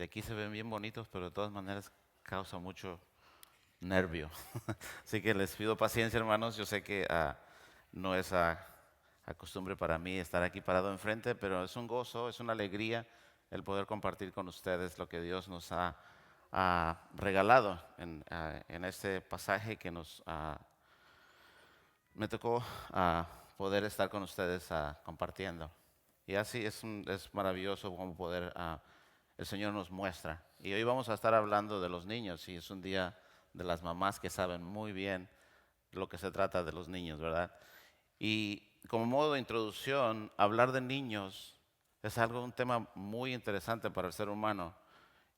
De aquí se ven bien bonitos, pero de todas maneras causa mucho nervio. Así que les pido paciencia, hermanos. Yo sé que no es a costumbre para mí estar aquí parado enfrente, pero es un gozo, es una alegría el poder compartir con ustedes lo que Dios nos ha regalado en este pasaje que me tocó poder estar con ustedes compartiendo. Y así es maravilloso como poder, el Señor nos muestra. Y hoy vamos a estar hablando de los niños y es un día de las mamás que saben muy bien lo que se trata de los niños, ¿verdad? Y como modo de introducción, hablar de niños es un tema muy interesante para el ser humano.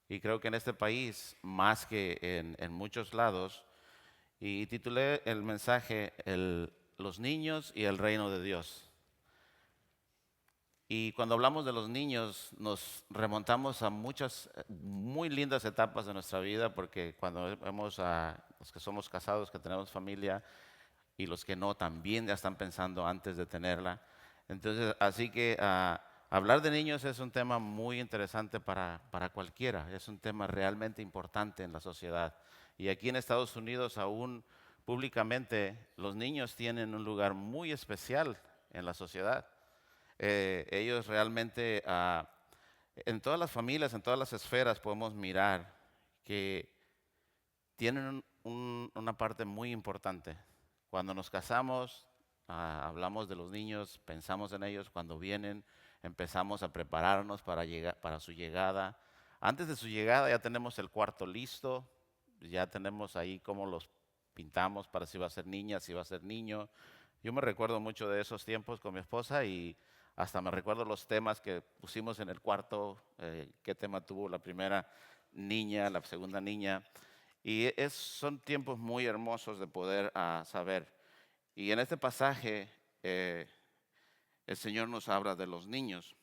Y creo que en este país, más que en muchos lados, y titulé el mensaje Los niños y el reino de Dios. Y cuando hablamos de los niños, nos remontamos a muchas muy lindas etapas de nuestra vida, porque cuando los que somos casados, que tenemos familia, y los que no, también ya están pensando antes de tenerla. Entonces, así que hablar de niños es un tema muy interesante para cualquiera, es un tema realmente importante en la sociedad. Y aquí en Estados Unidos, aún públicamente, los niños tienen un lugar muy especial en la sociedad. Ellos realmente, en todas las familias, en todas las esferas, podemos mirar que tienen una parte muy importante. Cuando nos casamos, hablamos de los niños, pensamos en ellos. Cuando vienen, empezamos a prepararnos para su llegada. Antes de su llegada ya tenemos el cuarto listo, ya tenemos ahí cómo los pintamos para si va a ser niña, si va a ser niño. Yo me recuerdo mucho de esos tiempos con mi esposa y hasta me recuerdo los temas que pusimos en el cuarto, qué tema tuvo la primera niña, la segunda niña. Y son tiempos muy hermosos de poder saber. Y en este pasaje eh, el Señor nos habla de los niños.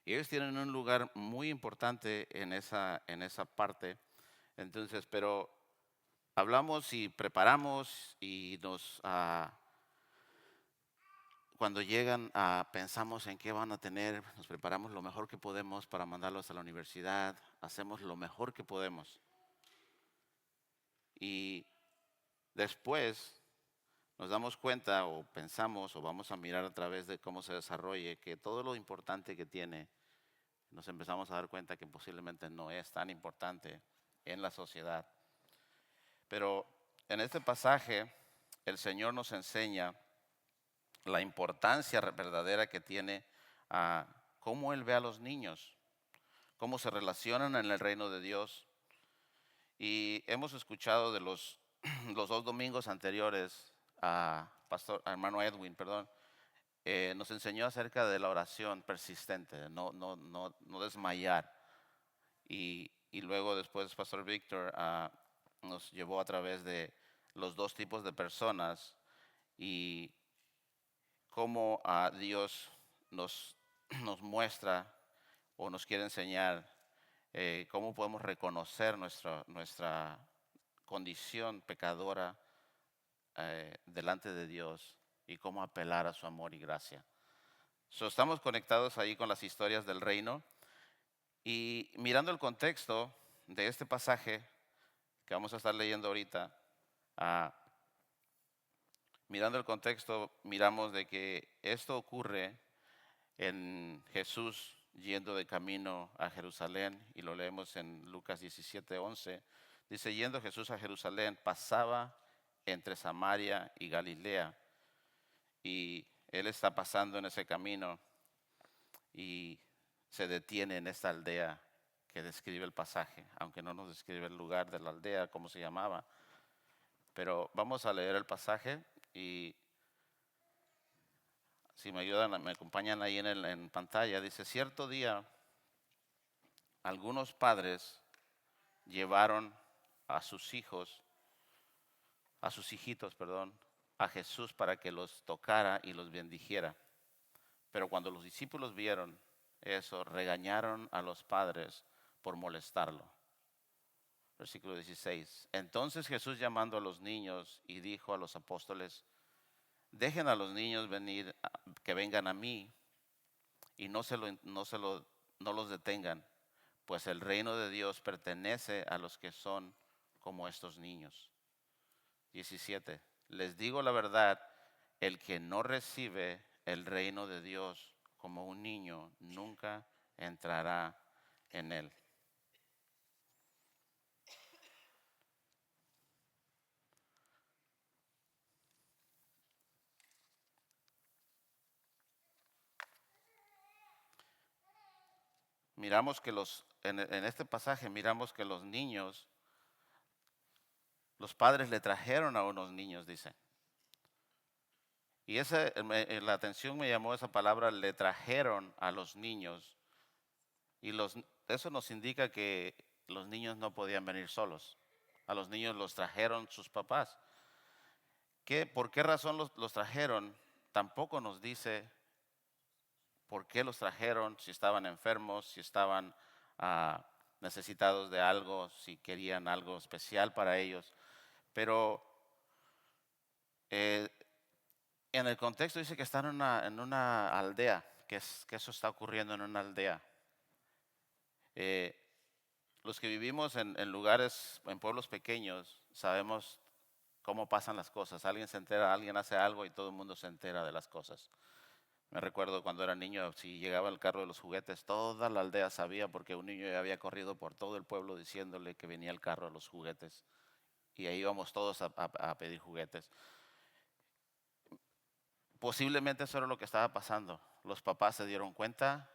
Y ellos tienen un lugar muy importante en esa parte. Entonces, pero hablamos y preparamos y cuando llegan, pensamos en qué van a tener, nos preparamos lo mejor que podemos para mandarlos a la universidad, hacemos lo mejor que podemos. Y después nos damos cuenta o pensamos o vamos a mirar a través de cómo se desarrolle que todo lo importante que tiene, nos empezamos a dar cuenta que posiblemente no es tan importante en la sociedad. Pero en este pasaje el Señor nos enseña la importancia verdadera que tiene a cómo Él ve a los niños, cómo se relacionan en el reino de Dios. Y hemos escuchado de los dos domingos anteriores a hermano Edwin, perdón, nos enseñó acerca de la oración persistente, de no desmayar. Y luego después Pastor Víctor nos llevó a través de los dos tipos de personas y cómo Dios nos, nos muestra o nos quiere enseñar cómo podemos reconocer nuestra condición pecadora delante de Dios y cómo apelar a su amor y gracia. Estamos conectados ahí con las historias del reino y mirando el contexto de este pasaje que vamos a estar leyendo ahorita, ah, mirando el contexto, miramos de que esto ocurre en Jesús yendo de camino a Jerusalén y lo leemos en Lucas 17:11. Dice, yendo Jesús a Jerusalén, pasaba entre Samaria y Galilea y él está pasando en ese camino y se detiene en esta aldea que describe el pasaje, aunque no nos describe el lugar de la aldea, cómo se llamaba. Pero vamos a leer el pasaje y si me ayudan, me acompañan ahí en pantalla. Dice, cierto día, algunos padres llevaron a sus hijos, a sus hijitos, perdón, a Jesús para que los tocara y los bendijera. Pero cuando los discípulos vieron eso, regañaron a los padres por molestarlo. Versículo 16. Entonces Jesús llamando a los niños y dijo a los apóstoles, dejen a los niños venir, que vengan a mí y no los detengan, pues el reino de Dios pertenece a los que son como estos niños. 17. Les digo la verdad, el que no recibe el reino de Dios como un niño nunca entrará en él. Miramos que en este pasaje miramos que los niños, los padres le trajeron a unos niños, dice. Y la atención me llamó esa palabra, le trajeron a los niños. Y eso nos indica que los niños no podían venir solos. A los niños los trajeron sus papás. ¿Por qué razón los trajeron? Tampoco nos dice por qué los trajeron, si estaban enfermos, si estaban ah, necesitados de algo, si querían algo especial para ellos. Pero eh, en el contexto dice que están en una aldea, que eso está ocurriendo en una aldea. Eh, los que vivimos en lugares, en pueblos pequeños, sabemos cómo pasan las cosas. Alguien se entera, alguien hace algo y todo el mundo se entera de las cosas. Me recuerdo cuando era niño, si llegaba el carro de los juguetes, toda la aldea sabía porque un niño ya había corrido por todo el pueblo diciéndole que venía el carro de los juguetes. Y ahí íbamos todos a pedir juguetes. Posiblemente eso era lo que estaba pasando. Los papás se dieron cuenta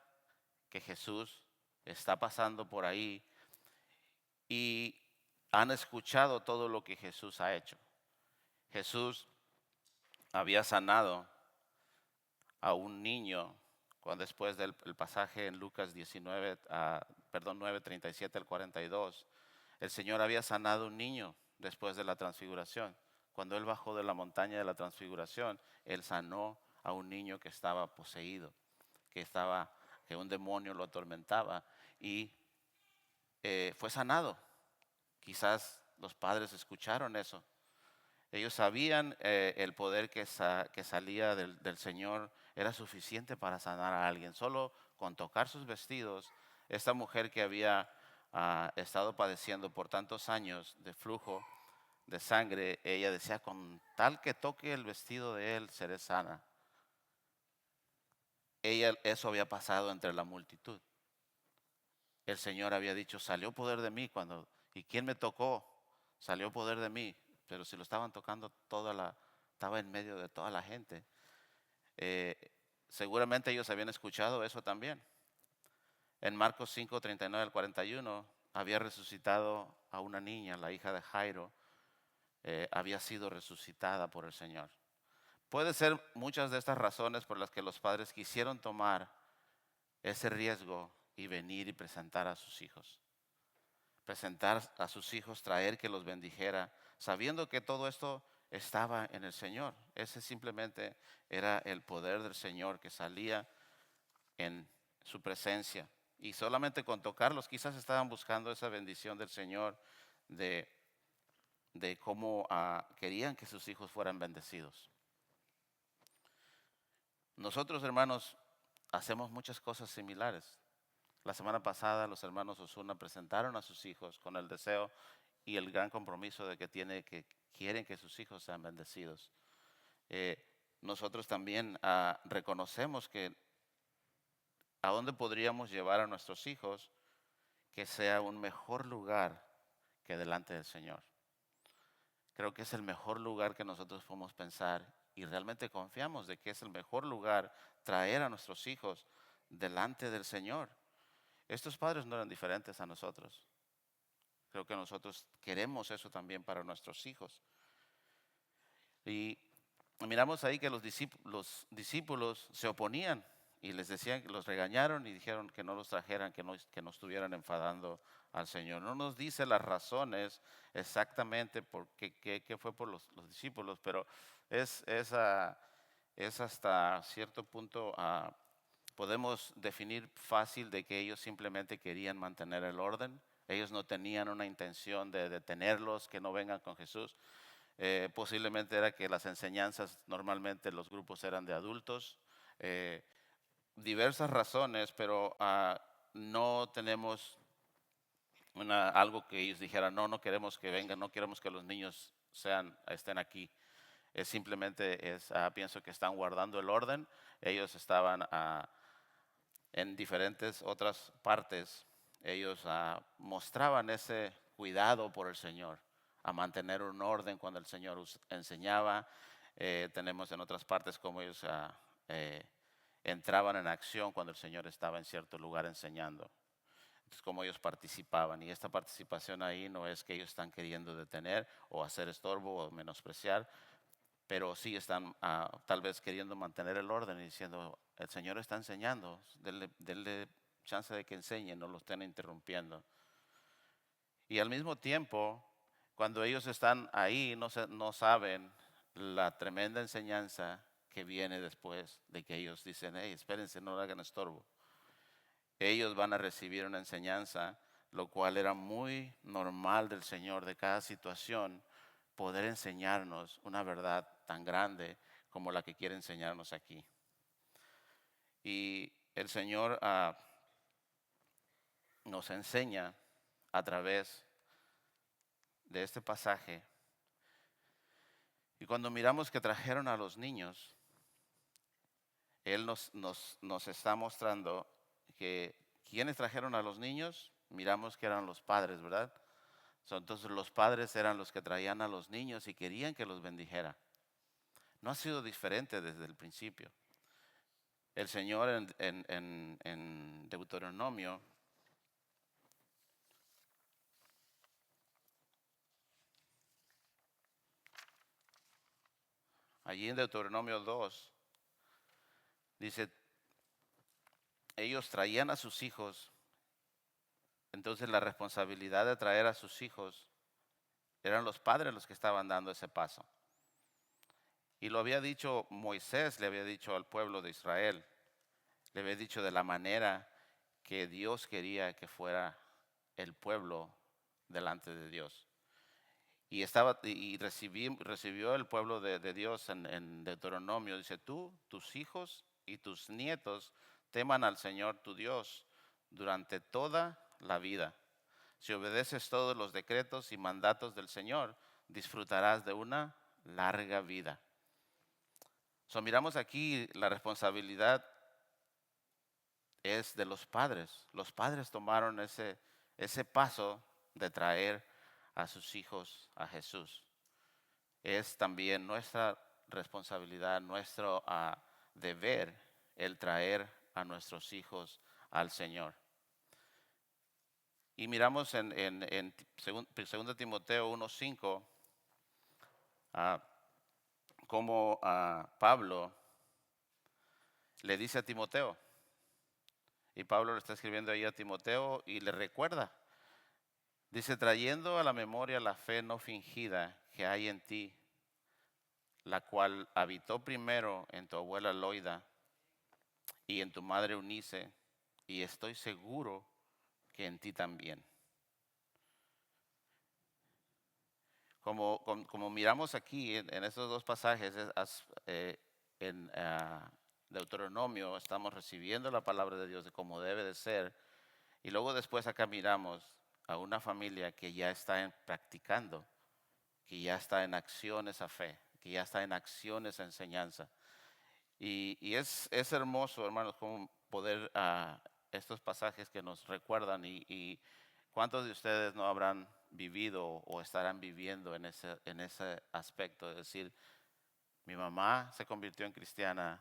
que Jesús está pasando por ahí y han escuchado todo lo que Jesús ha hecho. Jesús había sanado a un niño cuando después del el pasaje en Lucas 19, 9, 37 al 42, el Señor había sanado a un niño después de la transfiguración. Cuando Él bajó de la montaña de la transfiguración, Él sanó a un niño que estaba poseído, que un demonio lo atormentaba y fue sanado. Quizás los padres escucharon eso. Ellos sabían el poder que salía del Señor era suficiente para sanar a alguien. Solo con tocar sus vestidos, esta mujer que había estado padeciendo por tantos años de flujo de sangre, ella decía, con tal que toque el vestido de él, seré sana. Eso había pasado entre la multitud. El Señor había dicho, salió poder de mí ¿y quién me tocó? Salió poder de mí, pero si lo estaban tocando estaba en medio de toda la gente. Eh, Seguramente ellos habían escuchado eso también. En Marcos 5, 39 al 41, había resucitado a una niña, la hija de Jairo, había sido resucitada por el Señor. Puede ser muchas de estas razones por las que los padres quisieron tomar ese riesgo y venir y presentar a sus hijos. Presentar a sus hijos, traer que los bendijera, sabiendo que todo esto estaba en el Señor. Ese simplemente era el poder del Señor que salía en su presencia. Y solamente con tocarlos quizás estaban buscando esa bendición del Señor de, de cómo querían que sus hijos fueran bendecidos. Nosotros, hermanos, hacemos muchas cosas similares. La semana pasada los hermanos Osuna presentaron a sus hijos con el deseo y el gran compromiso de que quieren que sus hijos sean bendecidos. Eh, Nosotros también reconocemos que a dónde podríamos llevar a nuestros hijos que sea un mejor lugar que delante del Señor. Creo que es el mejor lugar que nosotros podemos pensar y realmente confiamos de que es el mejor lugar traer a nuestros hijos delante del Señor. Estos padres no eran diferentes a nosotros. Creo que nosotros queremos eso también para nuestros hijos. Y miramos ahí que los discípulos se oponían y les decían que los regañaron y dijeron que no los trajeran, que no estuvieran enfadando al Señor. No nos dice las razones exactamente por qué fue por los discípulos, pero es hasta cierto punto podemos definir fácil de que ellos simplemente querían mantener el orden. Ellos no tenían una intención de detenerlos, que no vengan con Jesús. Posiblemente era que las enseñanzas normalmente los grupos eran de adultos. Diversas razones, pero no tenemos algo que ellos dijeran, no, no queremos que vengan, no queremos que los niños estén aquí. Pienso que están guardando el orden. Ellos estaban en diferentes otras partes. Ellos mostraban ese cuidado por el Señor, a mantener un orden cuando el Señor enseñaba. Tenemos en otras partes como ellos entraban en acción cuando el Señor estaba en cierto lugar enseñando. Entonces, cómo ellos participaban. Y esta participación ahí no es que ellos están queriendo detener o hacer estorbo o menospreciar, pero sí están tal vez queriendo mantener el orden y diciendo, el Señor está enseñando, denle chance de que enseñe, no lo estén interrumpiendo. Y al mismo tiempo, cuando ellos están ahí, no saben la tremenda enseñanza que viene después de que ellos dicen, hey, espérense, no hagan estorbo. Ellos van a recibir una enseñanza, lo cual era muy normal del Señor, de cada situación, poder enseñarnos una verdad tan grande como la que quiere enseñarnos aquí. Y el Señor nos enseña a través de este pasaje. Y cuando miramos que trajeron a los niños, Él nos está mostrando que quienes trajeron a los niños, miramos que eran los padres, ¿verdad? Entonces los padres eran los que traían a los niños y querían que los bendijera. No ha sido diferente desde el principio. El Señor en Deuteronomio, allí en Deuteronomio 2, dice, ellos traían a sus hijos, entonces la responsabilidad de traer a sus hijos eran los padres los que estaban dando ese paso. Y lo había dicho Moisés, le había dicho al pueblo de Israel, le había dicho de la manera que Dios quería que fuera el pueblo delante de Dios. Recibió el pueblo de Dios en Deuteronomio, dice, tú, tus hijos y tus nietos teman al Señor tu Dios durante toda la vida. Si obedeces todos los decretos y mandatos del Señor, disfrutarás de una larga vida. Miramos aquí la responsabilidad es de los padres. Los padres tomaron ese paso de traer a sus hijos a Jesús. Es también nuestra responsabilidad, nuestro deber, el traer a nuestros hijos al Señor. Y miramos en 2 Timoteo 1:5 cómo Pablo le dice a Timoteo, y Pablo le está escribiendo ahí a Timoteo y le recuerda, dice, trayendo a la memoria la fe no fingida que hay en ti, la cual habitó primero en tu abuela Loida y en tu madre Eunice, y estoy seguro que en ti también. Como miramos aquí en estos dos pasajes, en Deuteronomio estamos recibiendo la palabra de Dios de cómo debe de ser, y luego después acá miramos a una familia que ya está practicando, que ya está en acción esa fe, que ya está en acción esa enseñanza. Y es hermoso, hermanos, como poder estos pasajes que nos recuerdan y cuántos de ustedes no habrán vivido o estarán viviendo en ese aspecto, es decir, mi mamá se convirtió en cristiana,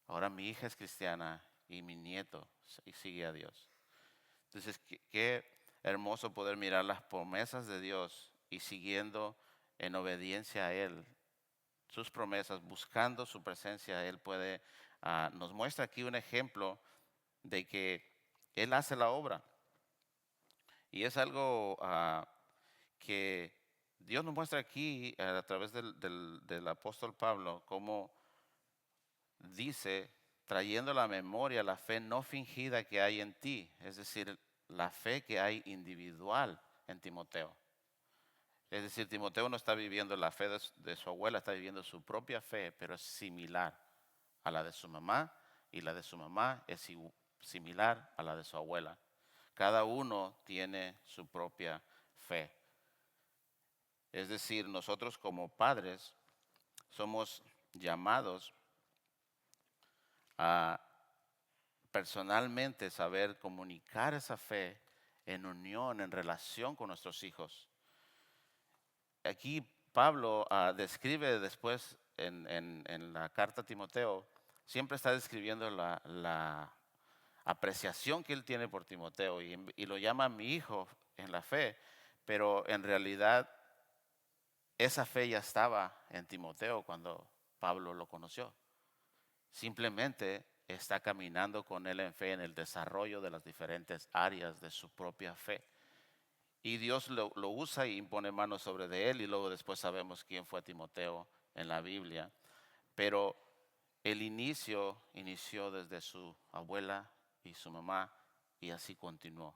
ahora mi hija es cristiana y mi nieto sigue a Dios. Entonces, qué hermoso poder mirar las promesas de Dios y siguiendo en obediencia a Él sus promesas, buscando su presencia. Él nos muestra aquí un ejemplo de que Él hace la obra. Y es algo que Dios nos muestra aquí a través del apóstol Pablo, como dice, trayendo a la memoria la fe no fingida que hay en ti, es decir, la fe que hay individual en Timoteo. Es decir, Timoteo no está viviendo la fe de su abuela, está viviendo su propia fe, pero es similar a la de su mamá, y la de su mamá es similar a la de su abuela. Cada uno tiene su propia fe. Es decir, nosotros como padres somos llamados a personalmente saber comunicar esa fe en unión, en relación con nuestros hijos. Aquí Pablo describe después en la carta a Timoteo, siempre está describiendo la apreciación que él tiene por Timoteo y lo llama mi hijo en la fe, pero en realidad esa fe ya estaba en Timoteo cuando Pablo lo conoció. Simplemente está caminando con él en fe en el desarrollo de las diferentes áreas de su propia fe. Y Dios lo usa y impone manos sobre de él y luego después sabemos quién fue Timoteo en la Biblia. Pero el inició desde su abuela y su mamá y así continuó.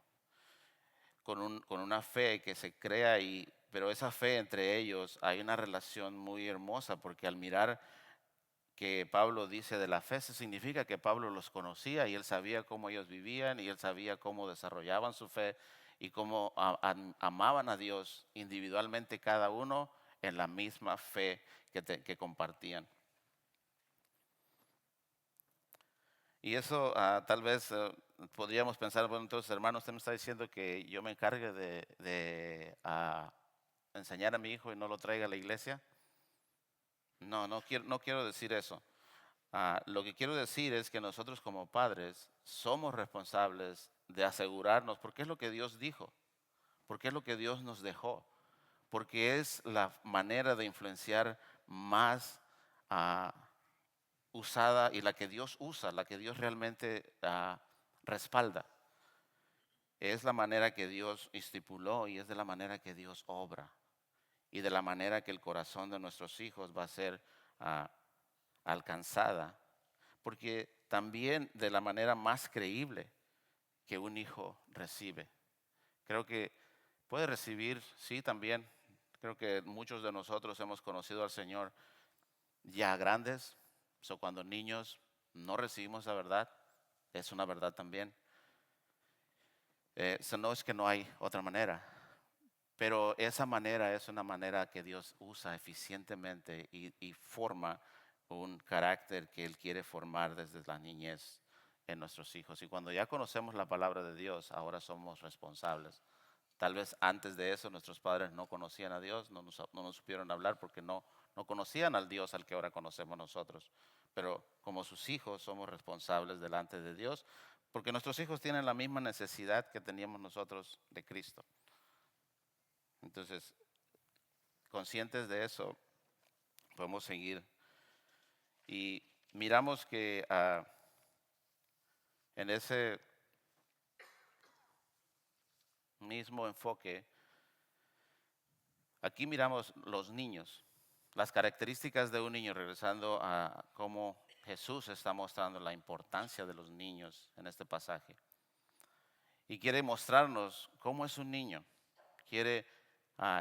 Con una fe que se crea, pero esa fe entre ellos hay una relación muy hermosa porque al mirar que Pablo dice de la fe, se significa que Pablo los conocía y él sabía cómo ellos vivían y él sabía cómo desarrollaban su fe y cómo amaban a Dios individualmente cada uno en la misma fe que compartían. Y eso tal vez podríamos pensar, bueno, entonces hermano, usted me está diciendo que yo me encargue de enseñar a mi hijo y no lo traiga a la iglesia. No, no quiero decir eso. Lo que quiero decir es que nosotros como padres somos responsables de asegurarnos, porque es lo que Dios dijo, porque es lo que Dios nos dejó, porque es la manera de influenciar más ah, usada y la que Dios usa, la que Dios realmente respalda. Es la manera que Dios estipuló y es de la manera que Dios obra y de la manera que el corazón de nuestros hijos va a ser ah, alcanzada, porque también de la manera más creíble que un hijo recibe. Creo que puede recibir, sí, también. Creo que muchos de nosotros hemos conocido al Señor ya grandes, cuando niños no recibimos la verdad, es una verdad también. No es que no hay otra manera, pero esa manera es una manera que Dios usa eficientemente y forma un carácter que Él quiere formar desde la niñez en nuestros hijos. Y cuando ya conocemos la palabra de Dios, ahora somos responsables. Tal vez antes de eso nuestros padres no conocían a Dios, no nos supieron hablar porque no conocían al Dios al que ahora conocemos nosotros. Pero como sus hijos somos responsables delante de Dios porque nuestros hijos tienen la misma necesidad que teníamos nosotros de Cristo. Entonces, conscientes de eso, podemos seguir. Y miramos que en ese mismo enfoque, aquí miramos los niños, las características de un niño, regresando a cómo Jesús está mostrando la importancia de los niños en este pasaje. Y quiere mostrarnos cómo es un niño. Quiere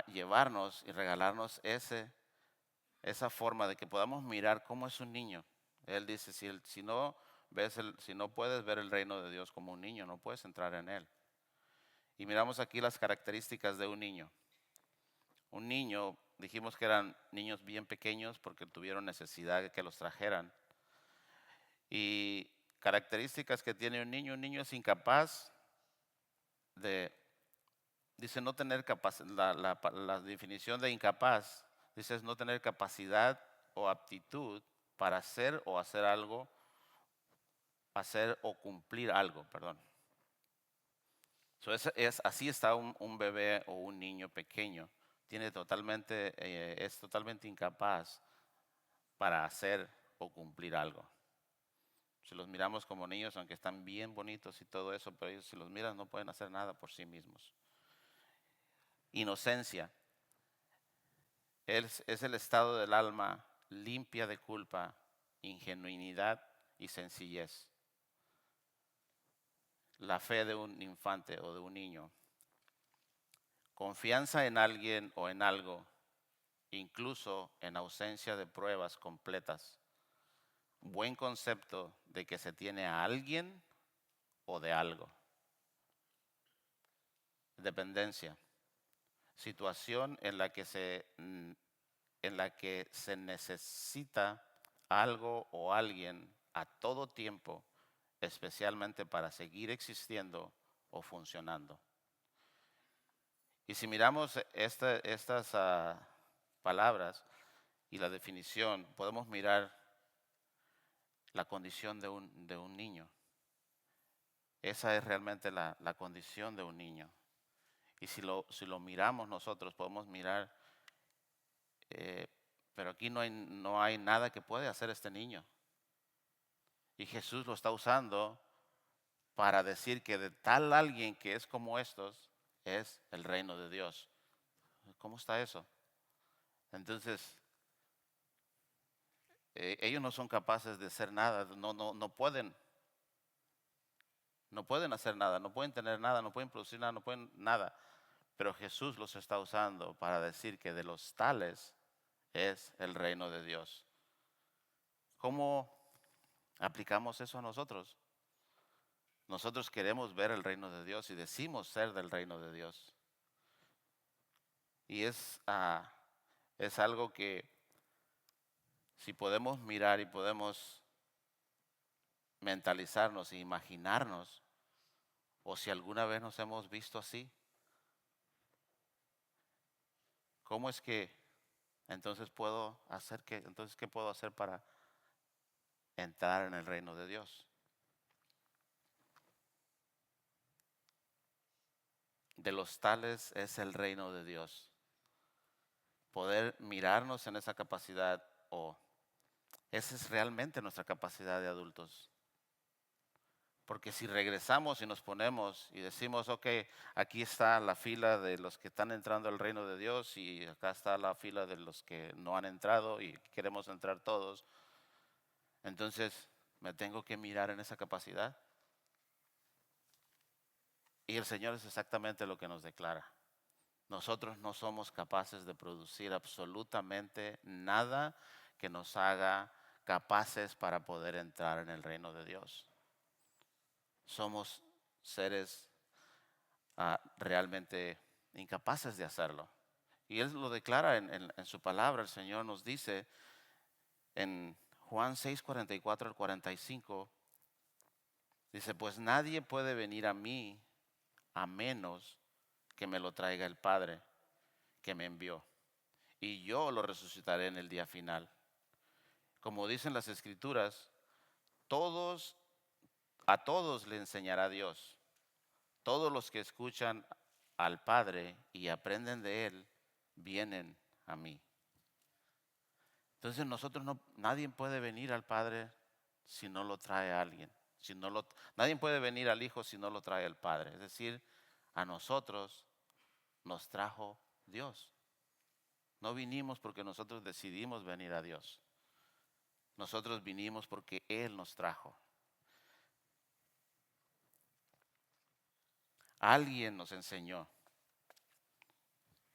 llevarnos y regalarnos esa forma de que podamos mirar cómo es un niño. Él dice, si no puedes ver el reino de Dios como un niño, no puedes entrar en él. Y miramos aquí las características de un niño. Un niño, dijimos que eran niños bien pequeños porque tuvieron necesidad de que los trajeran. Y características que tiene un niño es incapaz de, dice no tener capacidad, la definición de incapaz, dice es no tener capacidad o aptitud para hacer o hacer algo, hacer o cumplir algo, perdón. Así está un bebé o un niño pequeño. Es totalmente incapaz para hacer o cumplir algo. Si los miramos como niños, aunque están bien bonitos y todo eso, pero ellos si los miras no pueden hacer nada por sí mismos. Inocencia. Es el estado del alma limpia de culpa, ingenuidad y sencillez. La fe de un infante o de un niño. Confianza en alguien o en algo, incluso en ausencia de pruebas completas. Buen concepto de que se tiene a alguien o de algo. dependencia, situación en la que se necesita algo o alguien a todo tiempo, especialmente para seguir existiendo o funcionando. Y si miramos estas palabras y la definición, podemos mirar la condición de un niño. Esa es realmente la condición de un niño. Y si lo miramos nosotros, podemos mirar, eh, pero aquí no hay nada que puede hacer este niño. Y Jesús lo está usando para decir que de tal alguien que es como estos, es el reino de Dios. ¿Cómo está eso? Entonces, ellos no son capaces de hacer nada, no pueden hacer nada, no pueden tener nada, no pueden producir nada, no pueden nada. Pero Jesús los está usando para decir que de los tales es el reino de Dios. ¿Cómo aplicamos eso a nosotros? Nosotros queremos ver el reino de Dios y decimos ser del reino de Dios. Y es algo que si podemos mirar y podemos mentalizarnos e imaginarnos, o si alguna vez nos hemos visto así, ¿cómo es que entonces qué puedo hacer para entrar en el reino de Dios? De los tales es el reino de Dios. Poder mirarnos en esa capacidad, o esa es realmente nuestra capacidad de adultos. Porque si regresamos y nos ponemos y decimos, ok, aquí está la fila de los que están entrando al reino de Dios y acá está la fila de los que no han entrado y queremos entrar todos, entonces me tengo que mirar en esa capacidad. Y el Señor es exactamente lo que nos declara. Nosotros no somos capaces de producir absolutamente nada que nos haga capaces para poder entrar en el reino de Dios. Somos seres realmente incapaces de hacerlo. Y Él lo declara en su palabra. El Señor nos dice en Juan 6, 44 al 45, dice, pues nadie puede venir a mí a menos que me lo traiga el Padre que me envió. Y yo lo resucitaré en el día final. Como dicen las Escrituras, todos, a todos le enseñará Dios. Todos los que escuchan al Padre y aprenden de Él, vienen a mí. Entonces nadie puede venir al Padre si no lo trae a alguien. Nadie puede venir al Hijo si no lo trae el Padre. Es decir, a nosotros nos trajo Dios. No vinimos porque nosotros decidimos venir a Dios. Nosotros vinimos porque Él nos trajo. Alguien nos enseñó.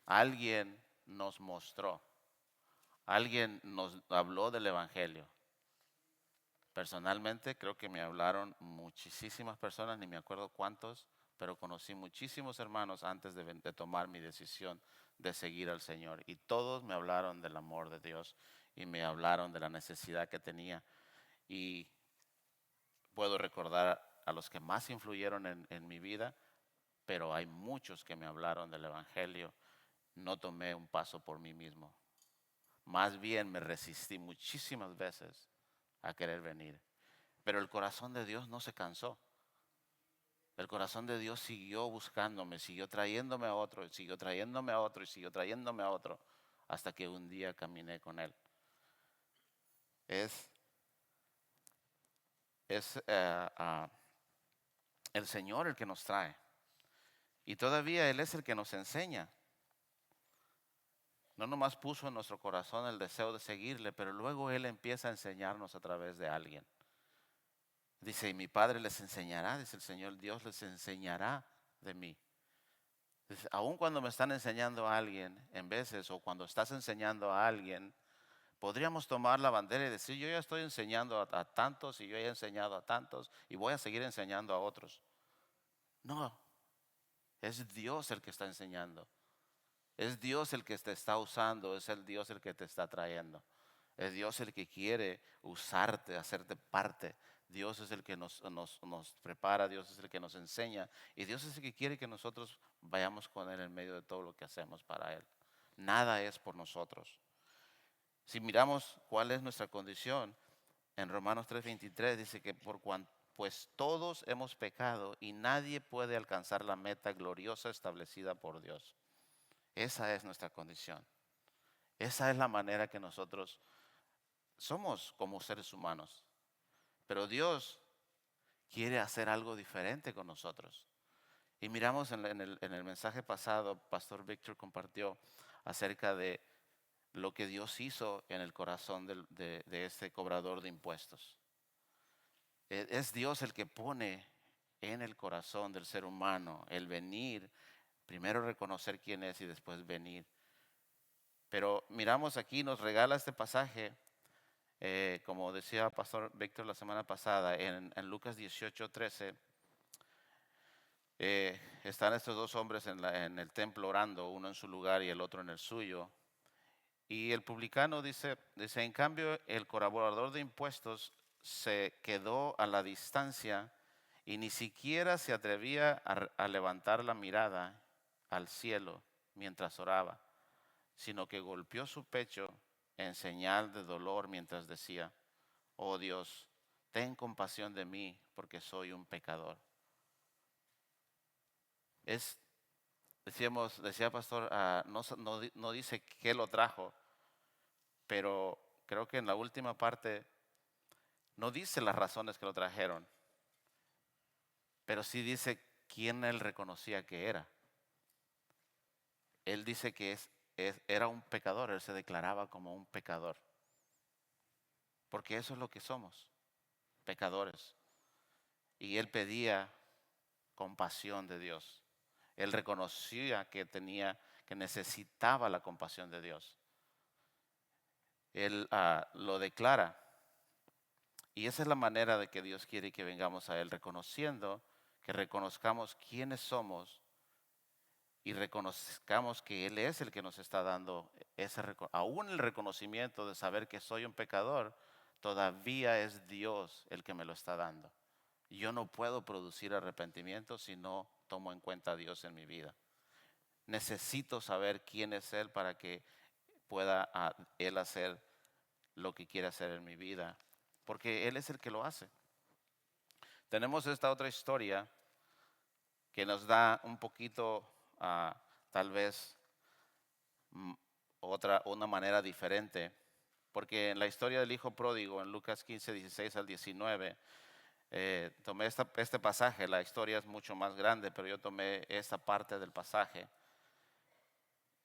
Alguien nos mostró. Alguien nos habló del Evangelio. Personalmente creo que me hablaron muchísimas personas, ni me acuerdo cuántos, pero conocí muchísimos hermanos antes de tomar mi decisión de seguir al Señor. Y todos me hablaron del amor de Dios y me hablaron de la necesidad que tenía. Y puedo recordar a los que más influyeron en mi vida, pero hay muchos que me hablaron del Evangelio. No tomé un paso por mí mismo. Más bien me resistí muchísimas veces a querer venir. Pero el corazón de Dios no se cansó. El corazón de Dios siguió buscándome, siguió trayéndome a otro, siguió trayéndome a otro y siguió trayéndome a otro, hasta que un día caminé con Él. Es el Señor el que nos trae. Y todavía Él es el que nos enseña. No nomás puso en nuestro corazón el deseo de seguirle, pero luego Él empieza a enseñarnos a través de alguien. Dice, y mi Padre les enseñará, dice el Señor, Dios les enseñará de mí. Dice, aun cuando me están enseñando a alguien, en veces, o cuando estás enseñando a alguien, podríamos tomar la bandera y decir, yo ya estoy enseñando a tantos y yo ya he enseñado a tantos y voy a seguir enseñando a otros. No, Es Dios el que está enseñando. Es Dios el que te está usando, es el Dios el que te está trayendo. Es Dios el que quiere usarte, hacerte parte. Dios es el que nos prepara, Dios es el que nos enseña y Dios es el que quiere que nosotros vayamos con Él en medio de todo lo que hacemos para Él. Nada es por nosotros. Si miramos cuál es nuestra condición, en Romanos 3:23 dice que pues todos hemos pecado y nadie puede alcanzar la meta gloriosa establecida por Dios. Esa es nuestra condición. Esa es la manera que nosotros somos como seres humanos. Pero Dios quiere hacer algo diferente con nosotros. Y miramos en el mensaje pasado, Pastor Víctor compartió acerca de lo que Dios hizo en el corazón de este cobrador de impuestos. Es Dios el que pone en el corazón del ser humano el venir, primero reconocer quién es y después venir. Pero miramos aquí, nos regala este pasaje, como decía Pastor Víctor la semana pasada, en Lucas 18:13, están estos dos hombres en el templo orando, uno en su lugar y el otro en el suyo. Y el publicano dice, en cambio, el colaborador de impuestos se quedó a la distancia y ni siquiera se atrevía a levantar la mirada al cielo mientras oraba, sino que golpeó su pecho en señal de dolor mientras decía: oh Dios, ten compasión de mí porque soy un pecador. Decía pastor, no dice qué lo trajo, pero creo que en la última parte no dice las razones que lo trajeron, pero sí dice quién él reconocía que era. Él dice que era un pecador, él se declaraba como un pecador, porque eso es lo que somos, pecadores. Y él pedía compasión de Dios. Él reconocía que necesitaba la compasión de Dios. Él lo declara. Y esa es la manera de que Dios quiere que vengamos a Él, reconociendo, que reconozcamos quiénes somos y reconozcamos que Él es el que nos está dando aún el reconocimiento de saber que soy un pecador, todavía es Dios el que me lo está dando. Yo no puedo producir arrepentimiento si no tomo en cuenta a Dios en mi vida. Necesito saber quién es Él para que pueda Él hacer lo que quiere hacer en mi vida, porque Él es el que lo hace. Tenemos esta otra historia que nos da un poquito, tal vez, una manera diferente, porque en la historia del hijo pródigo, en Lucas 15:16-19, tomé este pasaje. La historia es mucho más grande, pero yo tomé esta parte del pasaje,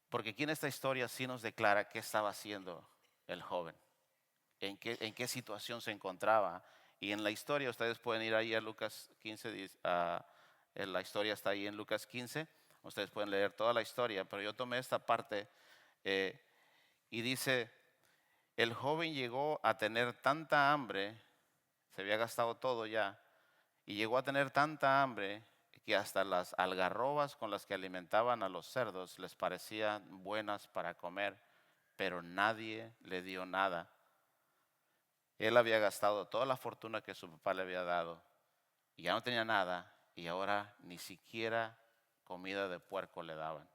porque aquí en esta historia sí nos declara qué estaba haciendo el joven, en qué situación se encontraba. Y en la historia ustedes pueden ir ahí a Lucas 15, la historia está ahí en Lucas 15, ustedes pueden leer toda la historia, pero yo tomé esta parte y dice: el joven llegó a tener tanta hambre, se había gastado todo ya, y llegó a tener tanta hambre que hasta las algarrobas con las que alimentaban a los cerdos les parecían buenas para comer, pero nadie le dio nada. Él había gastado toda la fortuna que su papá le había dado y ya no tenía nada, y ahora ni siquiera comida de puerco le daban.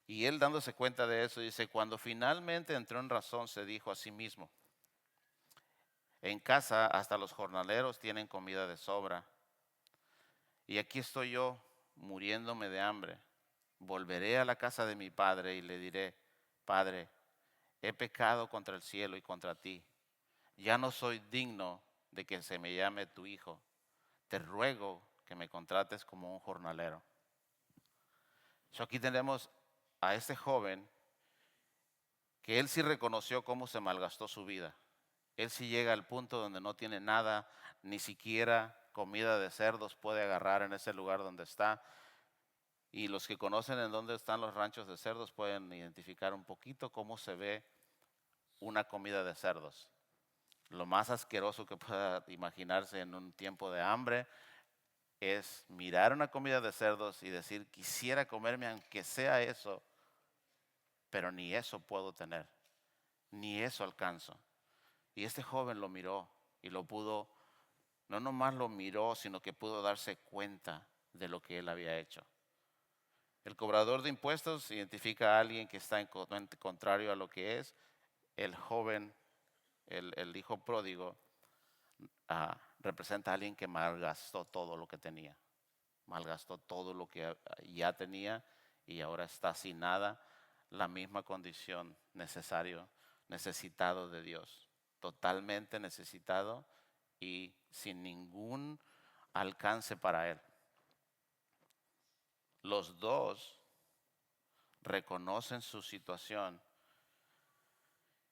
Y él, dándose cuenta de eso, dice: cuando finalmente entró en razón, se dijo a sí mismo: en casa hasta los jornaleros tienen comida de sobra, y aquí estoy yo muriéndome de hambre. Volveré a la casa de mi padre y le diré: Padre, he pecado contra el cielo y contra ti. Ya no soy digno de que se me llame tu hijo. Te ruego que me contrates como un jornalero. Aquí tenemos a este joven que él sí reconoció cómo se malgastó su vida. Él sí llega al punto donde no tiene nada, ni siquiera comida de cerdos puede agarrar en ese lugar donde está. Y los que conocen en dónde están los ranchos de cerdos pueden identificar un poquito cómo se ve una comida de cerdos. Lo más asqueroso que pueda imaginarse en un tiempo de hambre es mirar una comida de cerdos y decir, quisiera comerme aunque sea eso, pero ni eso puedo tener, ni eso alcanzo. Y este joven lo miró y lo pudo, no nomás lo miró, sino que pudo darse cuenta de lo que él había hecho. El cobrador de impuestos identifica a alguien que está en contrario a lo que es. El joven, el hijo pródigo, representa a alguien que malgastó todo lo que tenía. Malgastó todo lo que ya tenía y ahora está sin nada. La misma condición, necesitado de Dios. Totalmente necesitado y sin ningún alcance para él. Los dos reconocen su situación.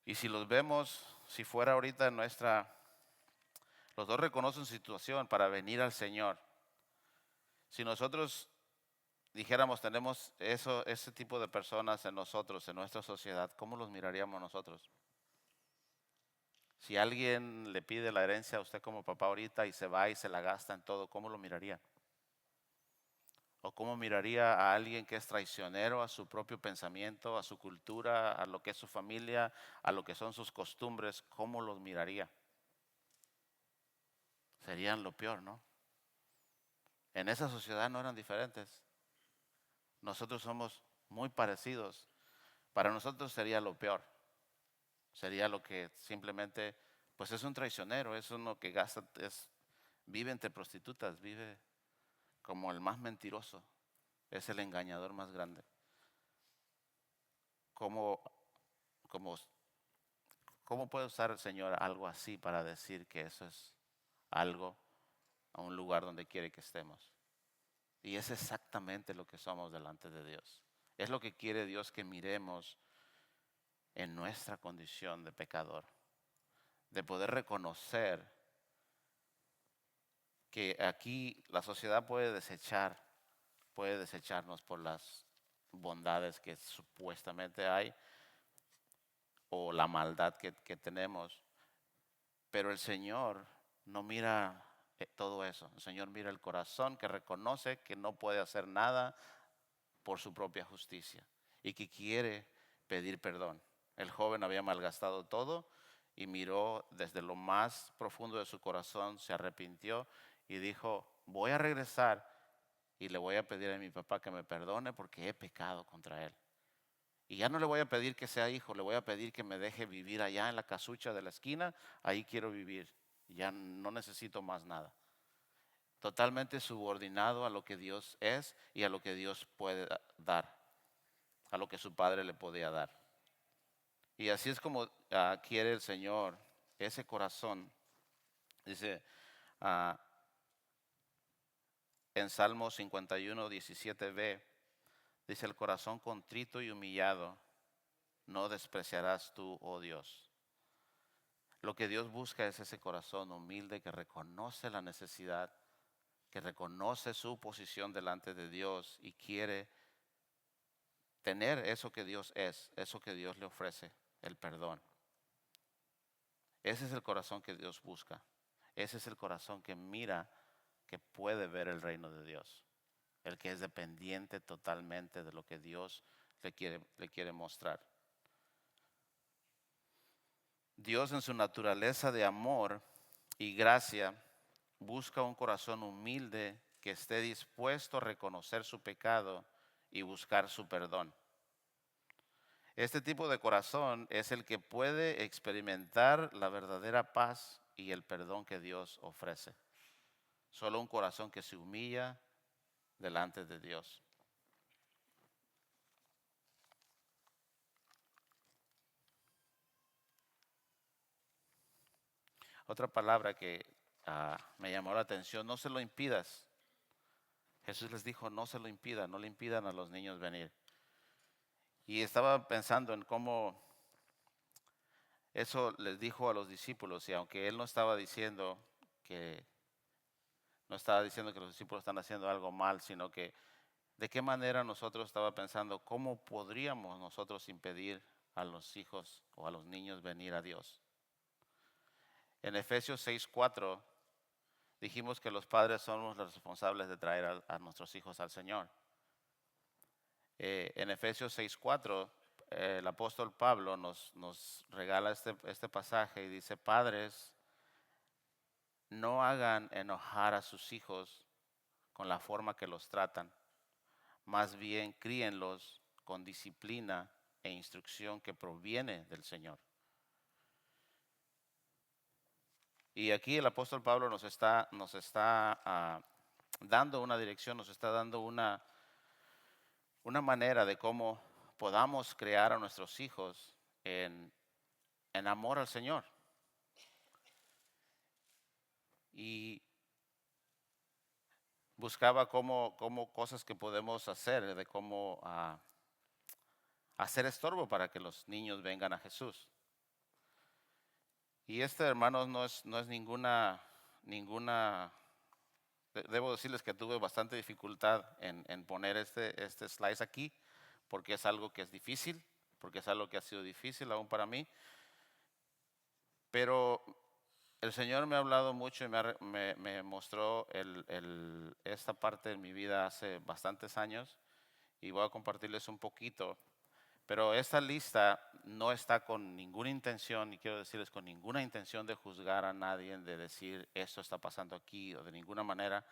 Y si los vemos, si fuera ahorita los dos reconocen su situación para venir al Señor. Si nosotros dijéramos, tenemos ese tipo de personas en nosotros, en nuestra sociedad, ¿cómo los miraríamos nosotros? Si alguien le pide la herencia a usted como papá ahorita y se va y se la gasta en todo, ¿cómo lo miraría? ¿O cómo miraría a alguien que es traicionero a su propio pensamiento, a su cultura, a lo que es su familia, a lo que son sus costumbres? ¿Cómo los miraría? Serían lo peor, ¿no? En esa sociedad no eran diferentes. Nosotros somos muy parecidos. Para nosotros sería lo peor. Sería lo que simplemente, pues es un traicionero, es uno que gasta, vive entre prostitutas, vive como el más mentiroso, es el engañador más grande. ¿Cómo, cómo, cómo puede usar el Señor algo así para decir que eso es algo a un lugar donde quiere que estemos? Y es exactamente lo que somos delante de Dios. Es lo que quiere Dios que miremos en nuestra condición de pecador, de poder reconocer que aquí la sociedad puede desecharnos por las bondades que supuestamente hay o la maldad que tenemos, pero el Señor no mira todo eso. El Señor mira el corazón que reconoce que no puede hacer nada por su propia justicia y que quiere pedir perdón. El joven había malgastado todo y miró desde lo más profundo de su corazón, se arrepintió y dijo, voy a regresar y le voy a pedir a mi papá que me perdone porque he pecado contra él. Y ya no le voy a pedir que sea hijo, le voy a pedir que me deje vivir allá en la casucha de la esquina, ahí quiero vivir, ya no necesito más nada. Totalmente subordinado a lo que Dios es y a lo que Dios puede dar, a lo que su padre le podía dar. Y así es como quiere el Señor ese corazón. Dice en Salmo 51, 17b, dice, el corazón contrito y humillado no despreciarás tú, oh Dios. Lo que Dios busca es ese corazón humilde que reconoce la necesidad, que reconoce su posición delante de Dios y quiere tener eso que Dios es, eso que Dios le ofrece, el perdón. Ese es el corazón que Dios busca. Ese es el corazón que mira, que puede ver el reino de Dios. El que es dependiente totalmente de lo que Dios le quiere mostrar. Dios en su naturaleza de amor y gracia busca un corazón humilde que esté dispuesto a reconocer su pecado y buscar su perdón. Este tipo de corazón es el que puede experimentar la verdadera paz y el perdón que Dios ofrece. Solo un corazón que se humilla delante de Dios. Otra palabra que me llamó la atención, no se lo impidas. Jesús les dijo, no se lo impidan, no le impidan a los niños venir. Y estaba pensando en cómo eso les dijo a los discípulos, y aunque él no estaba diciendo que los discípulos están haciendo algo mal, sino que de qué manera nosotros estaba pensando, cómo podríamos nosotros impedir a los hijos o a los niños venir a Dios. En Efesios 6:4 dijimos que los padres somos los responsables de traer a nuestros hijos al Señor. En Efesios 6:4, el apóstol Pablo nos regala este pasaje y dice, padres, no hagan enojar a sus hijos con la forma que los tratan, más bien críenlos con disciplina e instrucción que proviene del Señor. Y aquí el apóstol Pablo nos está dando una dirección, nos está dando una manera de cómo podamos crear a nuestros hijos en amor al Señor. Y buscaba cómo cosas que podemos hacer, de cómo hacer estorbo para que los niños vengan a Jesús. Y hermanos, no es ninguna, debo decirles que tuve bastante dificultad en poner este slice aquí, porque es algo que es difícil, porque es algo que ha sido difícil aún para mí. Pero el Señor me ha hablado mucho y me mostró esta parte de mi vida hace bastantes años, y voy a compartirles un poquito. Pero esta lista no está con ninguna intención, y quiero decirles con ninguna intención de juzgar a nadie, de decir esto está pasando aquí o de ninguna manera.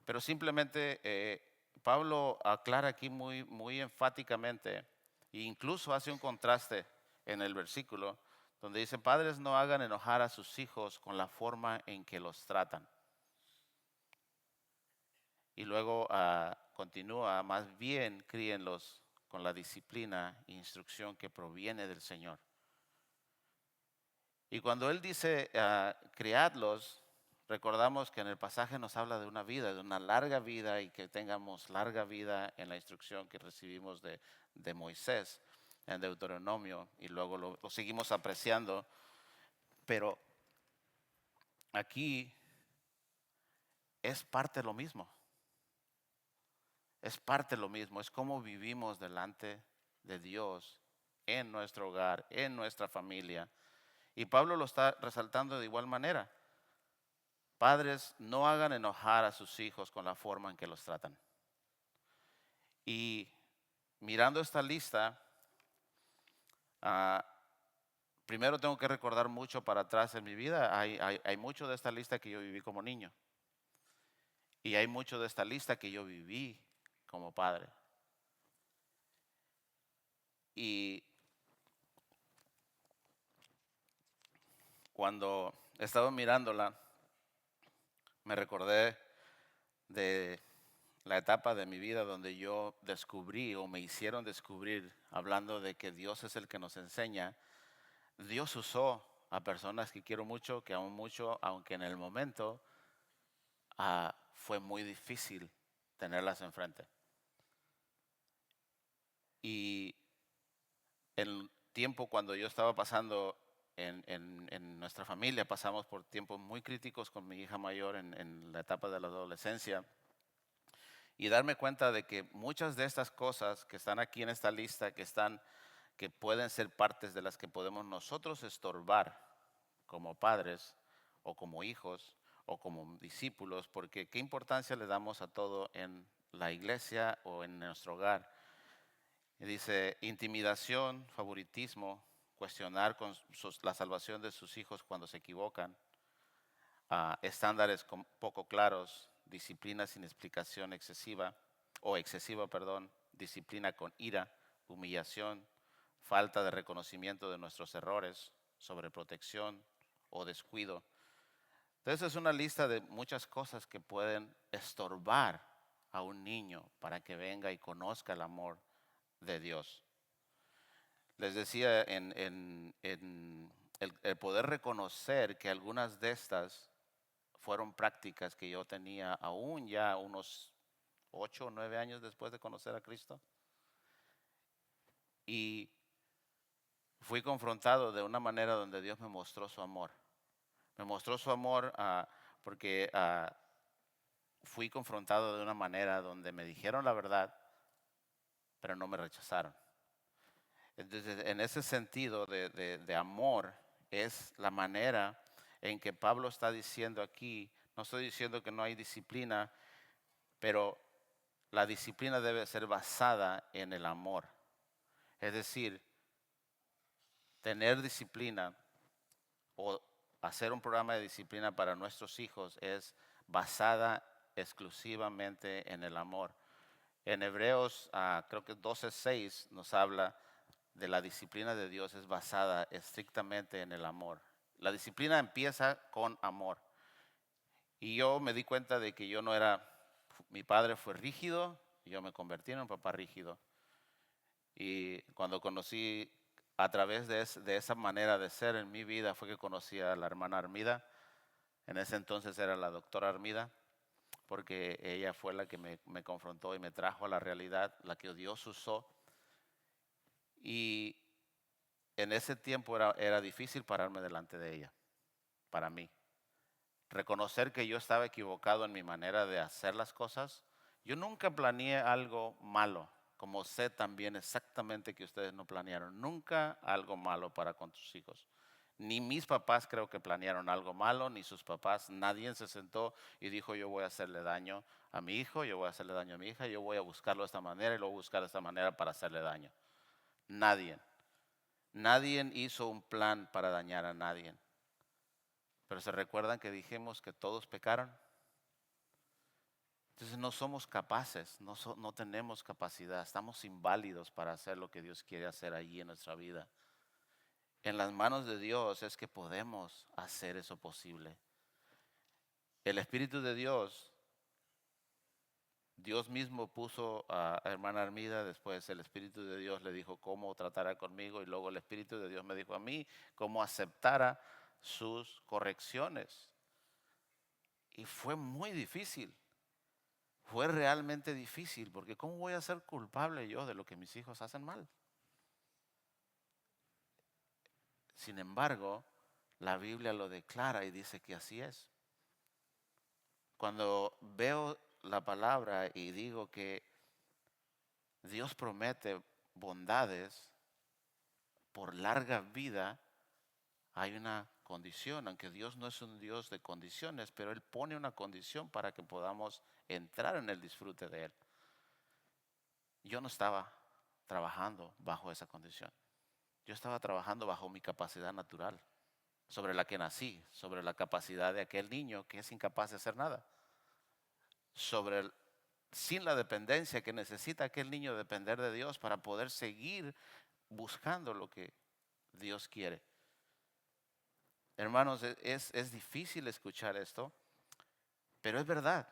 Pero simplemente Pablo aclara aquí muy enfáticamente, e incluso hace un contraste en el versículo, donde dice, padres, no hagan enojar a sus hijos con la forma en que los tratan. Y luego continúa, más bien críenlos con la disciplina e instrucción que proviene del Señor. Y cuando él dice criadlos, recordamos que en el pasaje nos habla de una vida, de una larga vida, y que tengamos larga vida en la instrucción que recibimos de Moisés en Deuteronomio, y luego lo seguimos apreciando. Pero aquí es parte de lo mismo. Es parte de lo mismo, es cómo vivimos delante de Dios en nuestro hogar, en nuestra familia. Y Pablo lo está resaltando de igual manera. Padres, no hagan enojar a sus hijos con la forma en que los tratan. Y mirando esta lista, primero tengo que recordar mucho para atrás en mi vida. Hay mucho de esta lista que yo viví como niño. Y hay mucho de esta lista que yo viví como padre. Y cuando estaba mirándola, me recordé de la etapa de mi vida donde yo descubrí, o me hicieron descubrir, hablando de que Dios es el que nos enseña. Dios usó a personas que quiero mucho, que amo mucho, aunque en el momento fue muy difícil tenerlas enfrente. Y el tiempo cuando yo estaba pasando en nuestra familia, pasamos por tiempos muy críticos con mi hija mayor en la etapa de la adolescencia, y darme cuenta de que muchas de estas cosas que están aquí en esta lista, que pueden ser partes de las que podemos nosotros estorbar como padres o como hijos o como discípulos, porque qué importancia le damos a todo en la iglesia o en nuestro hogar. Y dice, intimidación, favoritismo, cuestionar la salvación de sus hijos cuando se equivocan, estándares poco claros, disciplina sin explicación excesiva, disciplina con ira, humillación, falta de reconocimiento de nuestros errores, sobreprotección o descuido. Entonces es una lista de muchas cosas que pueden estorbar a un niño para que venga y conozca el amor de Dios. Les decía el poder reconocer que algunas de estas fueron prácticas que yo tenía aún ya unos 8 o 9 años después de conocer a Cristo. Y fui confrontado de una manera donde Dios me mostró su amor. Me mostró su amor porque fui confrontado de una manera donde me dijeron la verdad, pero no me rechazaron. Entonces, en ese sentido de amor, es la manera en que Pablo está diciendo aquí, No estoy diciendo que no hay disciplina, pero la disciplina debe ser basada en el amor. Es decir, tener disciplina o hacer un programa de disciplina para nuestros hijos es basada exclusivamente en el amor. En Hebreos, creo que 12:6 nos habla de la disciplina de Dios es basada estrictamente en el amor. La disciplina empieza con amor. Y yo me di cuenta de que yo no era, mi padre fue rígido y yo me convertí en un papá rígido. Y cuando conocí, a través de esa manera de ser en mi vida, fue que conocí a la hermana Armida. En ese entonces era la doctora Armida, porque ella fue la que me confrontó y me trajo a la realidad, la que Dios usó. Y en ese tiempo era difícil pararme delante de ella, para mí. Reconocer que yo estaba equivocado en mi manera de hacer las cosas. Yo nunca planeé algo malo, como sé también exactamente que ustedes no planearon nunca algo malo para con sus hijos. Ni mis papás creo que planearon algo malo, ni sus papás. Nadie se sentó y dijo yo voy a hacerle daño a mi hijo, yo voy a hacerle daño a mi hija, yo voy a buscarlo de esta manera y lo voy a buscar de esta manera para hacerle daño. Nadie. Nadie hizo un plan para dañar a nadie. Pero se recuerdan que dijimos que todos pecaron. Entonces no somos capaces, no tenemos capacidad, estamos inválidos para hacer lo que Dios quiere hacer allí en nuestra vida. En las manos de Dios es que podemos hacer eso posible. El Espíritu de Dios, Dios mismo puso a hermana Armida, después el Espíritu de Dios le dijo cómo tratara conmigo y luego el Espíritu de Dios me dijo a mí cómo aceptara sus correcciones. Y fue muy difícil. Fue realmente difícil, porque ¿cómo voy a ser culpable yo de lo que mis hijos hacen mal? Sin embargo, la Biblia lo declara y dice que así es. Cuando veo la palabra y digo que Dios promete bondades por larga vida, hay una condición, aunque Dios no es un Dios de condiciones, pero Él pone una condición para que podamos entrar en el disfrute de Él. Yo no estaba trabajando bajo esa condición. Yo estaba trabajando bajo mi capacidad natural, sobre la que nací, sobre la capacidad de aquel niño que es incapaz de hacer nada, sin la dependencia que necesita aquel niño depender de Dios para poder seguir buscando lo que Dios quiere. Hermanos, es difícil escuchar esto, pero es verdad.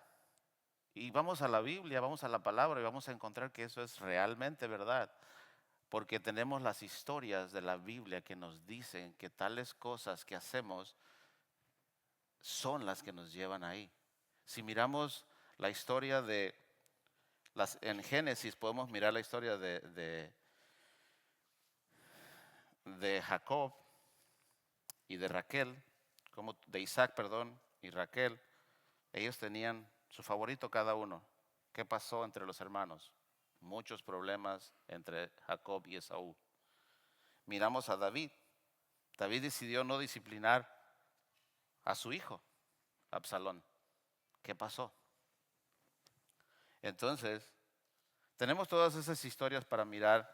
Y vamos a la Biblia, vamos a la palabra y vamos a encontrar que eso es realmente verdad. Porque tenemos las historias de la Biblia que nos dicen que tales cosas que hacemos son las que nos llevan ahí. Si miramos la historia en Génesis podemos mirar la historia de Jacob y de Raquel, de Isaac, perdón, y Raquel. Ellos tenían su favorito cada uno. ¿Qué pasó entre los hermanos? Muchos problemas entre Jacob y Esaú. Miramos a David. David decidió no disciplinar a su hijo, Absalón. ¿Qué pasó? Entonces, tenemos todas esas historias para mirar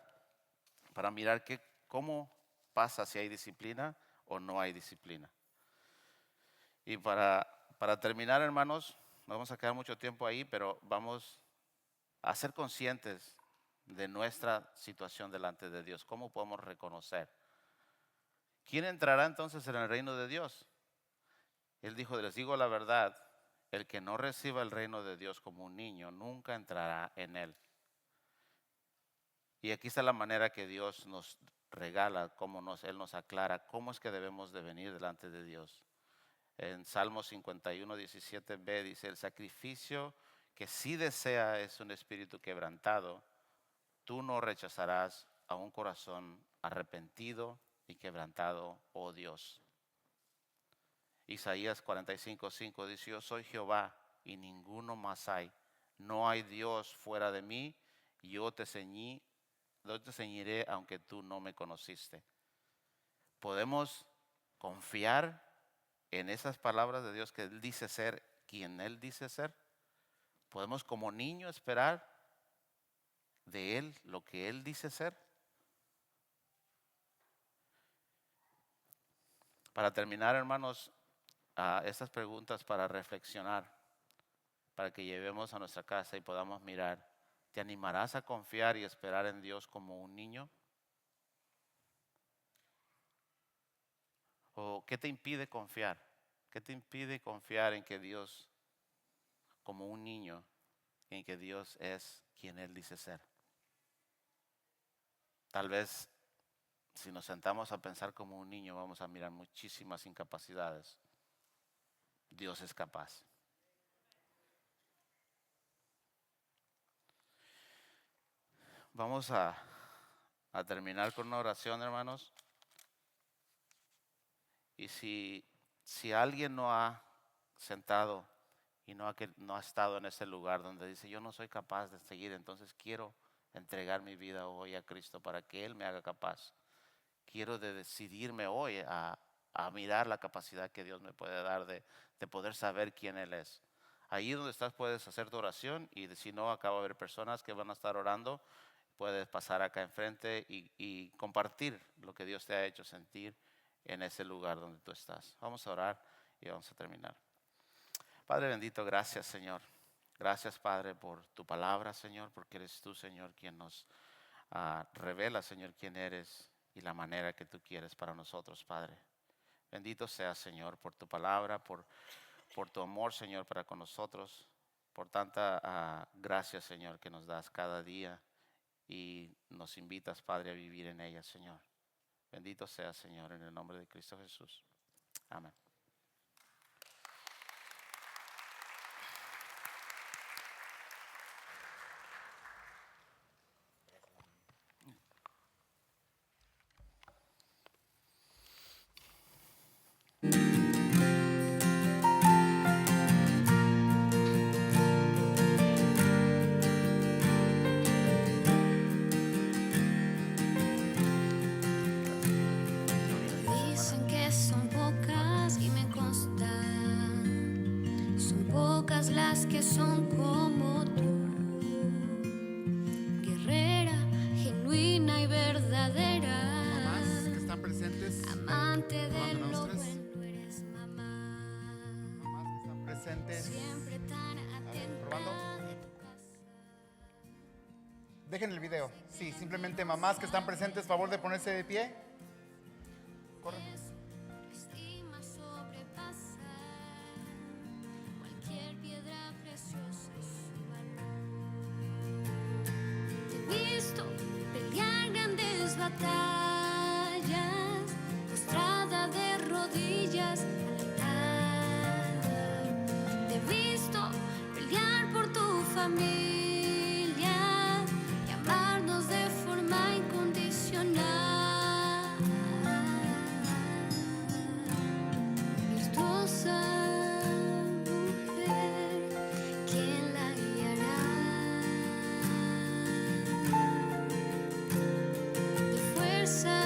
cómo pasa si hay disciplina o no hay disciplina. Y para terminar, hermanos, no vamos a quedar mucho tiempo ahí, pero vamos a ser conscientes de nuestra situación delante de Dios. ¿Cómo podemos reconocer? ¿Quién entrará entonces en el reino de Dios? Él dijo, les digo la verdad, el que no reciba el reino de Dios como un niño, nunca entrará en él. Y aquí está la manera que Dios nos regala, Él nos aclara cómo es que debemos de venir delante de Dios. En Salmo 51, 17b dice, el sacrificio que sí desea es un espíritu quebrantado, tú no rechazarás a un corazón arrepentido y quebrantado, oh Dios. Isaías 45:5 dice, yo soy Jehová y ninguno más hay. No hay Dios fuera de mí, yo te ceñiré aunque tú no me conociste. Podemos confiar en esas palabras de Dios que Él dice ser quien Él dice ser? ¿Podemos como niño esperar de Él lo que Él dice ser? Para terminar, hermanos, estas preguntas para reflexionar, para que llevemos a nuestra casa y podamos mirar. ¿Te animarás a confiar y esperar en Dios como un niño? ¿O qué te impide confiar? ¿Qué te impide confiar en que Dios, como un niño, en que Dios es quien Él dice ser? Tal vez si nos sentamos a pensar como un niño vamos a mirar muchísimas incapacidades. Dios es capaz. Vamos a terminar con una oración, hermanos. Y si alguien no ha sentado y no ha estado en ese lugar donde dice, yo no soy capaz de seguir, entonces quiero entregar mi vida hoy a Cristo para que Él me haga capaz. Quiero decidirme hoy a mirar la capacidad que Dios me puede dar de poder saber quién Él es. Ahí donde estás puedes hacer tu oración y si no, acá va a haber personas que van a estar orando. Puedes pasar acá enfrente y compartir lo que Dios te ha hecho sentir en ese lugar donde tú estás. Vamos a orar y vamos a terminar. Padre bendito, gracias Señor. Gracias Padre por tu palabra, Señor, porque eres tú, Señor, quien nos revela, Señor, quién eres y la manera que tú quieres para nosotros, Padre. Bendito seas, Señor, por tu palabra, por tu amor, Señor, para con nosotros, por tanta gracia, Señor, que nos das cada día y nos invitas, Padre, a vivir en ella, Señor. Bendito seas, Señor, en el nombre de Cristo Jesús. Amén. Dicen que son pocas y me consta, son pocas las que son como tú, guerrera, genuina y verdadera, Mamás que están presentes, amante de Probando, lo ¿uno, dos, tres? bueno, eres mamá, mamás que están presentes, siempre tan atenta probando. de tu casa. Dejen el video. Sí, simplemente mamás que están presentes, favor de ponerse de pie. Corre. Estima sobrepasa cualquier piedra preciosa y su valor. Te he visto pelear grandes batallas, postrada de rodillas al altar. Te he visto pelear por tu familia y amarnos de forma incondicional. Virtuosa mujer, ¿quién la guiará? De fuerza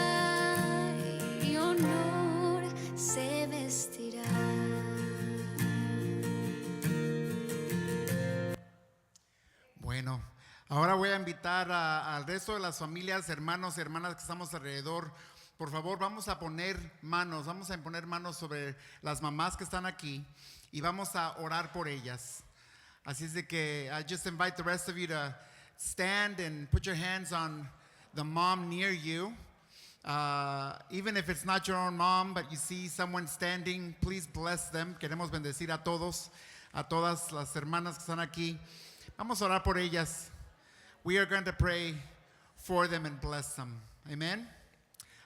y honor se vestirá. Bueno, ahora voy a invitar al resto de las familias, hermanos y hermanas que estamos alrededor. Por favor, vamos a poner manos sobre las mamás que están aquí y vamos a orar por ellas. Así es de que I just invite the rest of you to stand and put your hands on the mom near you. Even if it's not your own mom, but you see someone standing, please bless them. Queremos bendecir a todos, a todas las hermanas que están aquí. Vamos a orar por ellas. We are going to pray for them and bless them. Amen.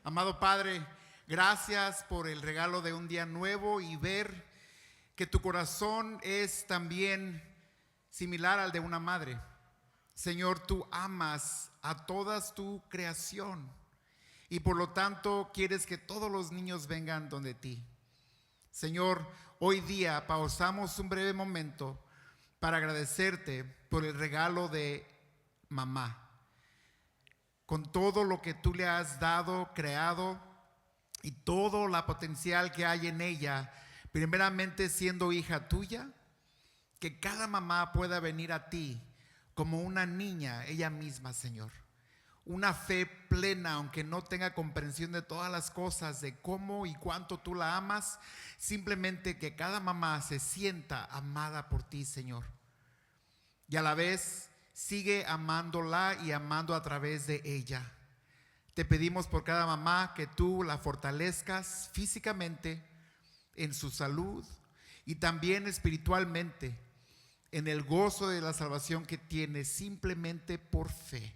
Amado Padre, gracias por el regalo de un día nuevo y ver que tu corazón es también similar al de una madre. Señor, tú amas a todas tu creación y por lo tanto quieres que todos los niños vengan donde ti. Señor, hoy día pausamos un breve momento para agradecerte por el regalo de mamá. Con todo lo que tú le has dado, creado y todo la potencial que hay en ella, primeramente siendo hija tuya Que cada mamá pueda venir a ti como una niña, ella misma, Señor. Una fe plena, aunque no tenga comprensión de todas las cosas, de cómo y cuánto tú la amas. Simplemente que cada mamá se sienta amada por ti, Señor. Y a la vez sigue amándola y amando a través de ella. Te pedimos por cada mamá que tú la fortalezcas físicamente, en su salud y también espiritualmente, en el gozo de la salvación que tiene simplemente por fe.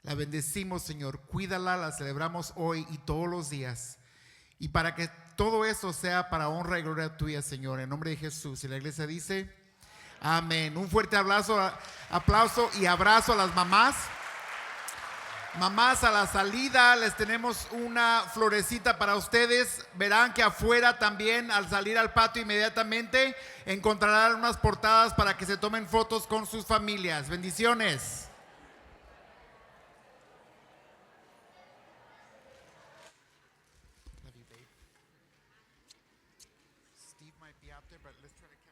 La bendecimos, Señor, cuídala, la celebramos hoy y todos los días. Y para que todo eso sea para honra y gloria tuya, Señor, en nombre de Jesús. Y la iglesia dice, amén. Un fuerte aplauso y abrazo a las mamás. Mamás, a la salida les tenemos una florecita para ustedes. Verán que afuera también, al salir al patio inmediatamente, encontrarán unas portadas para que se tomen fotos con sus familias. Bendiciones. Steve might be out there, but let's try to